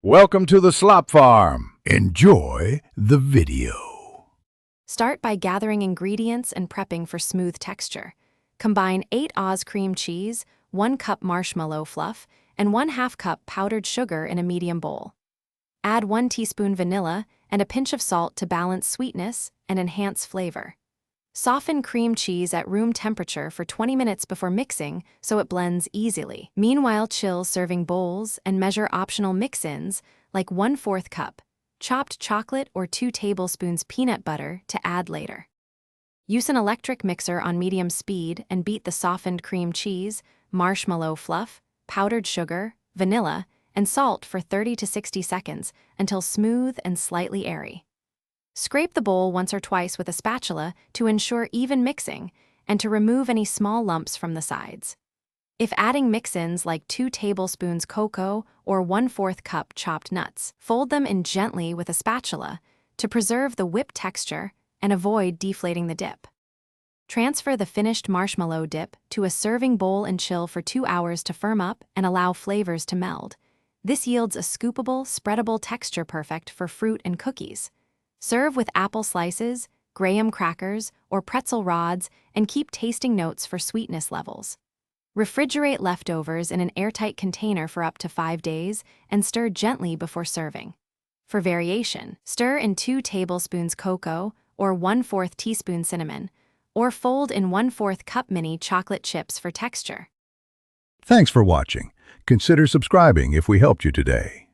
Welcome to the Slop Farm. Enjoy the video. Start by gathering ingredients and prepping for smooth texture. Combine 8 Oz cream cheese, 1 cup marshmallow fluff, and 1/2 cup powdered sugar in a medium bowl. Add 1 teaspoon vanilla and a pinch of salt to balance sweetness and enhance flavor. Soften cream cheese at room temperature for 20 minutes before mixing so it blends easily. Meanwhile, chill serving bowls and measure optional mix-ins like 1/4 cup, chopped chocolate or 2 tablespoons peanut butter to add later. Use an electric mixer on medium speed and beat the softened cream cheese, marshmallow fluff, powdered sugar, vanilla, and salt for 30 to 60 seconds until smooth and slightly airy. Scrape the bowl once or twice with a spatula to ensure even mixing and to remove any small lumps from the sides. If adding mix-ins like 2 tablespoons cocoa or 1/4 cup chopped nuts, fold them in gently with a spatula to preserve the whipped texture and avoid deflating the dip. Transfer the finished marshmallow dip to a serving bowl and chill for 2 hours to firm up and allow flavors to meld. This yields a scoopable, spreadable texture perfect for fruit and cookies. Serve with apple slices, graham crackers, or pretzel rods and keep tasting notes for sweetness levels. Refrigerate leftovers in an airtight container for up to 5 days and stir gently before serving. For variation, stir in 2 tablespoons cocoa or 1/4 teaspoon cinnamon, or fold in 1/4 cup mini chocolate chips for texture. Thanks for watching. Consider subscribing if we helped you today.